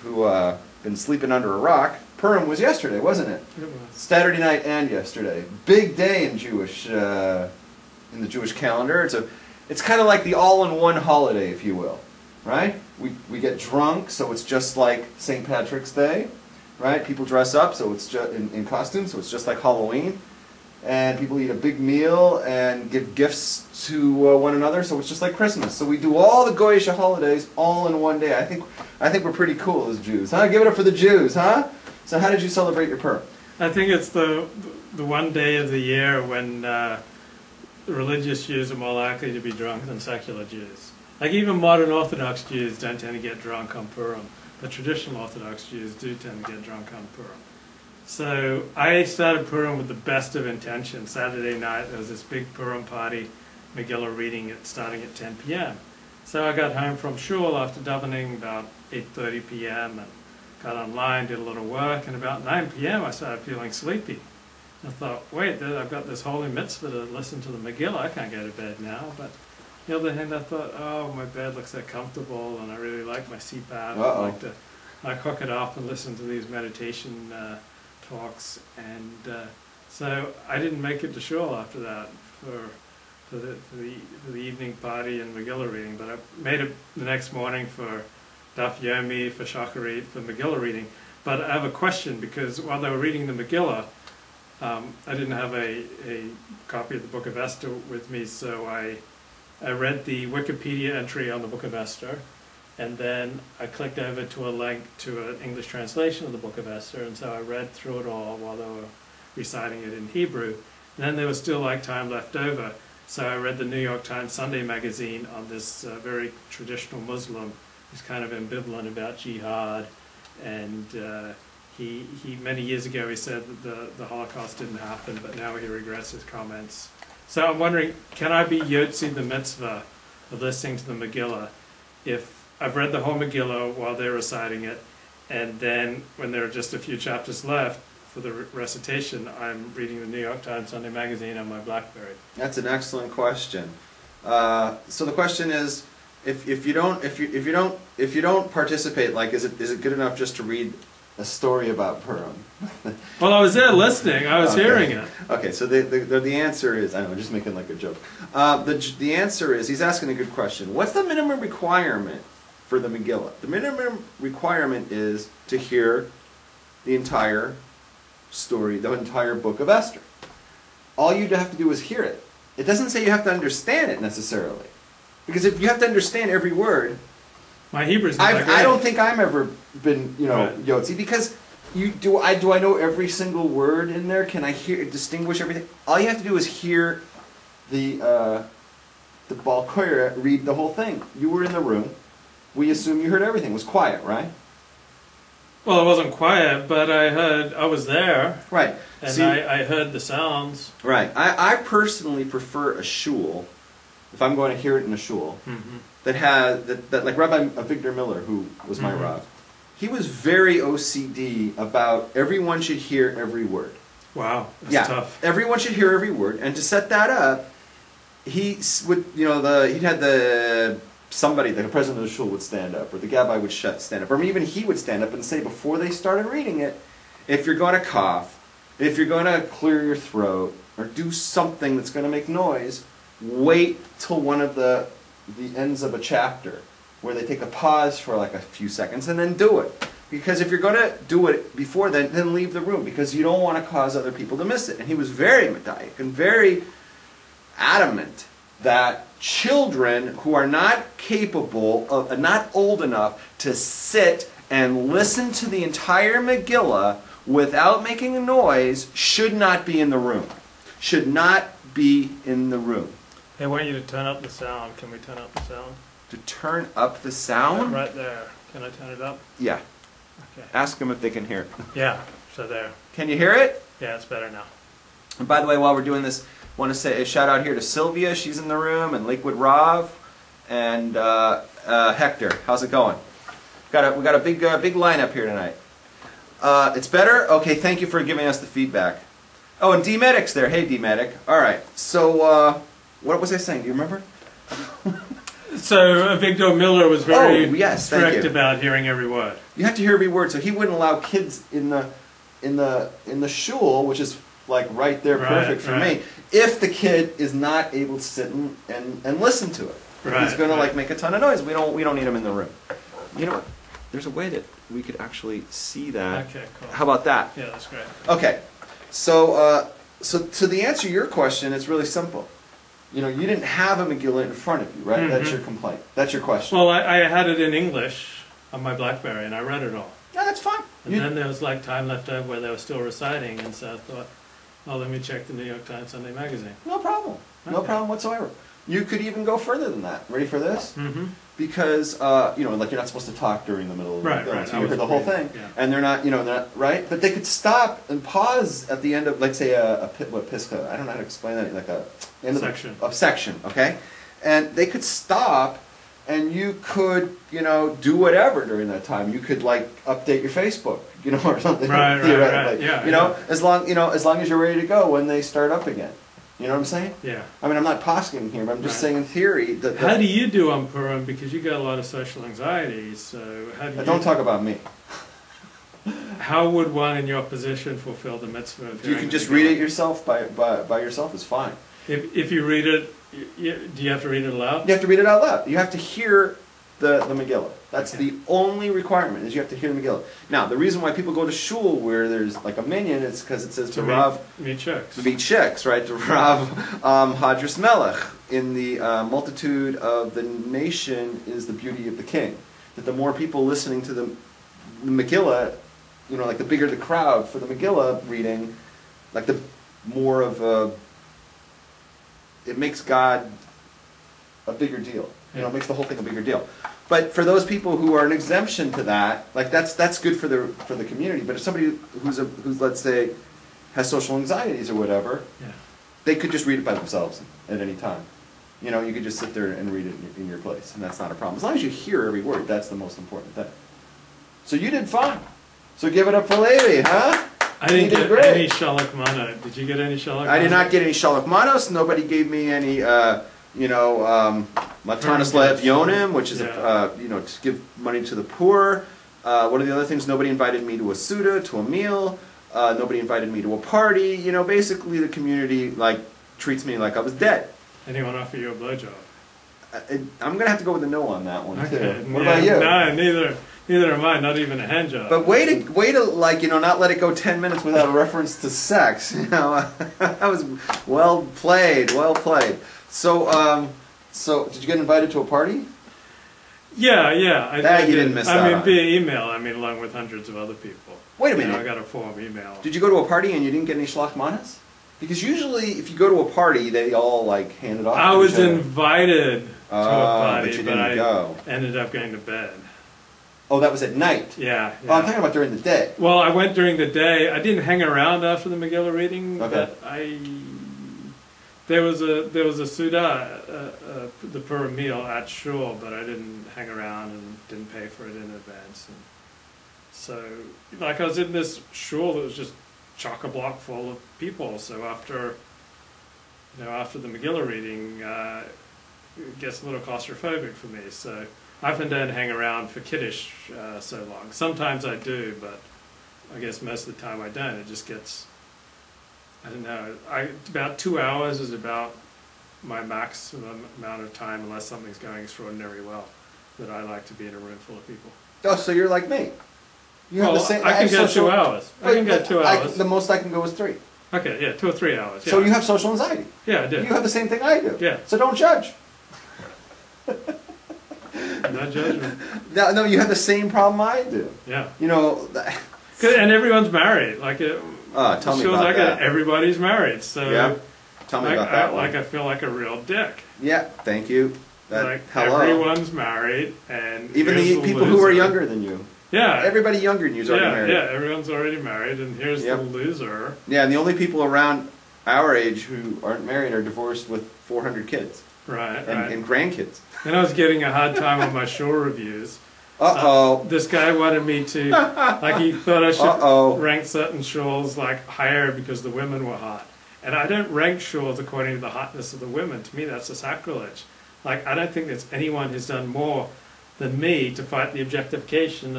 who been sleeping under a rock, Purim was yesterday, wasn't it? It was. Saturday night and yesterday. Big day in in the Jewish calendar. It's kind of like the all-in-one holiday, if you will, right? We get drunk, so it's just like St. Patrick's Day, right? People dress up, so it's just in costumes, so it's just like Halloween. And people eat a big meal and give gifts to one another, so it's just like Christmas. So we do all the Goyish holidays all in one day. I think we're pretty cool as Jews, huh? Give it up for the Jews, huh? So how did you celebrate your Purim? I think it's the one day of the year when religious Jews are more likely to be drunk than secular Jews. Like even modern Orthodox Jews don't tend to get drunk on Purim, but traditional Orthodox Jews do tend to get drunk on Purim. So I started Purim with the best of intentions. Saturday night there was this big Purim party, Megillah reading starting at 10 p.m. So I got home from shul after davening about 8:30 p.m. and got online, did a little work, and about 9 p.m. I started feeling sleepy. I thought, wait, I've got this holy mitzvah to listen to the Megillah. I can't go to bed now. But the other hand, I thought, oh, my bed looks so comfortable, and I really like my CPAP. I like to hook it up and listen to these meditation talks. And so I didn't make it to shul after that for the evening party and Megillah reading. But I made it the next morning for Daf Yomi, for Shacharit, for Megillah reading. But I have a question, because while they were reading the Megillah, I didn't have a copy of the Book of Esther with me, so I read the Wikipedia entry on the Book of Esther, and then I clicked over to a link to an English translation of the Book of Esther, and so I read through it all while they were reciting it in Hebrew. And then there was still like time left over, so I read the New York Times Sunday magazine on this very traditional Muslim who's kind of ambivalent about jihad, and he many years ago he said that the Holocaust didn't happen, but now he regrets his comments. So I'm wondering, can I be Yotzi the mitzvah of listening to the Megillah if I've read the whole Megillah while they're reciting it, and then when there are just a few chapters left for the recitation, I'm reading the New York Times Sunday magazine on my BlackBerry? That's an excellent question. So the question is, if you don't participate, like, is it good enough just to read a story about Purim? Well, I was there listening. I was hearing it. Okay, so the answer is, I know, I'm just making like a joke. The answer is, he's asking a good question. What's the minimum requirement for the Megillah? The minimum requirement is to hear the entire story, the entire book of Esther. All you have to do is hear it. It doesn't say you have to understand it necessarily. Because if you have to understand every word, my Hebrew's not that great. I don't think I've ever been, Right. Yotzi, because do I know every single word in there? Can I distinguish everything? All you have to do is hear the Baal Koyer read the whole thing. You were in the room. We assume you heard everything. It was quiet, right? Well, it wasn't quiet, but I was there. Right. And See, I heard the sounds. Right. I personally prefer a shul, if I'm going to hear it in a shul, that like Rabbi Victor Miller, who was my Rav, he was very OCD about everyone should hear every word. Wow, that's tough. Everyone should hear every word, and to set that up, he would, he'd had somebody, like the president of the shul would stand up, or the gabbai would stand up, or even he would stand up and say before they started reading it, if you're going to cough, if you're going to clear your throat, or do something that's going to make noise, wait till one of the ends of a chapter, where they take a pause for like a few seconds and then do it. Because if you're going to do it before then leave the room, because you don't want to cause other people to miss it. And he was very medayik and very adamant that children who are not capable of, not old enough to sit and listen to the entire Megillah without making a noise should not be in the room. Should not be in the room. They want you to turn up the sound. Can we turn up the sound? To turn up the sound? Right there. Can I turn it up? Yeah. Okay. Ask them if they can hear it. Yeah, so there. Can you hear it? Yeah, it's better now. And by the way, while we're doing this, I want to say a shout out here to Sylvia. She's in the room, and Lakewood Rav, and Hector. How's it going? We got a big lineup here tonight. It's better? Okay, thank you for giving us the feedback. Oh, and D-Medic's there. Hey, D-Medic. All right. So, what was I saying? Do you remember? So Avigdor Miller was very yes, thank strict you. about hearing every word. You have to hear every word, so he wouldn't allow kids in the shul, which is like right there, perfect for me, if the kid is not able to sit and listen to it. He's going to like make a ton of noise. We don't need him in the room. You know what? There's a way that we could actually see that. Okay, cool. How about that? Yeah, that's great. Okay, so to the answer to your question, it's really simple. You know, you didn't have a Megillah in front of you, right? Mm-hmm. That's your complaint. That's your question. Well, I had it in English on my BlackBerry, and I read it all. Yeah, that's fine. And then there was like time left over where they were still reciting, and so I thought, well, let me check the New York Times Sunday Magazine. No problem. No problem whatsoever. You could even go further than that. Ready for this? Mm-hmm. Because you know, like you're not supposed to talk during the middle of the film, right. so you hear the whole thing, yeah. and they're not, right? But they could stop and pause at the end of, like, say, what Pisca? I don't know how to explain that. Like a end Section. of section, okay? And they could stop, and you could, do whatever during that time. You could like update your Facebook, or something. Right. Yeah. As long as you're ready to go when they start up again. You know what I'm saying? Yeah. I mean, I'm not posking here, but I'm just saying in theory that. How do you do on Purim? Because you got a lot of social anxiety, so how do you... Don't talk about me. How would one in your position fulfill the mitzvah? You can just read it yourself by yourself is fine. If you read it, do you have to read it aloud? You have to read it out loud. You have to hear the Megillah. That's the only requirement, is you have to hear the Megillah. Now, the reason why people go to shul where there's like a minyan is because it says to Rav meet Sheks, right? To Rav Hadras Melech. In the multitude of the nation is the beauty of the king. That the more people listening to the Megillah, like the bigger the crowd for the Megillah reading, like the more of it makes God a bigger deal. It makes the whole thing a bigger deal. But for those people who are an exemption to that, like that's good for the community. But if somebody who's let's say has social anxieties or whatever, they could just read it by themselves at any time. You could just sit there and read it in your place, and that's not a problem. As long as you hear every word, that's the most important thing. So you did fine. So give it up for Levi, huh? I didn't get any Shalach Mana. Did you get any Shalach Mana? I did not get any Shalach Manos. Nobody gave me any, Matanas Lev Yonim, which is, to give money to the poor. What are the other things? Nobody invited me to a Suda, to a meal. Nobody invited me to a party. Basically the community, treats me like I was dead. Anyone offer you a blowjob? I'm going to have to go with a no on that one, too. What about you? No, neither am I, not even a hand job. But way to not let it go 10 minutes without a reference to sex. That was well played. So, did you get invited to a party? Yeah. You didn't miss out. I mean, via email. Along with hundreds of other people. Wait a minute. I got a form email. Did you go to a party and you didn't get any Shlach Manas? Because usually, if you go to a party, they all hand it off. I was invited to a party, but you didn't go. Ended up going to bed. Oh, that was at night? Yeah. Oh, I'm talking about during the day. Well, I went during the day. I didn't hang around after the Megillah reading, but there was a Suda, the Purim meal at shul, but I didn't hang around and didn't pay for it in advance. And so, I was in this shul that was just chock-a-block full of people. So after the Megillah reading, it gets a little claustrophobic for me. So I often don't hang around for Kiddush so long. Sometimes I do, but I guess most of the time I don't. It just gets, I don't know, about 2 hours is about my maximum amount of time, unless something's going extraordinarily well, that I like to be in a room full of people. Oh, so you're like me. You have the same, I can get 2 hours. I can get 2 hours. The most I can go is 3. Okay, yeah, 2 or 3 hours. Yeah. So you have social anxiety. Yeah, I do. You have the same thing I do. Yeah. So don't judge. No judgment. No, you have the same problem I do. Yeah. And everyone's married. Tell me about that. Everybody's married. So yeah. Tell me about that one. I feel like a real dick. Yeah, thank you. Hello. Everyone's married, and even the people who are younger than you. Yeah. Everybody younger than you is already married. Yeah, everyone's already married, and here's the loser. Yeah, and the only people around our age who aren't married are divorced with 400 kids. Right, and grandkids. And I was getting a hard time on my shul reviews. This guy wanted me to, he thought I should rank certain shuls higher because the women were hot. And I don't rank shuls according to the hotness of the women. To me, that's a sacrilege. Like, I don't think there's anyone who's done more than me to fight the objectification of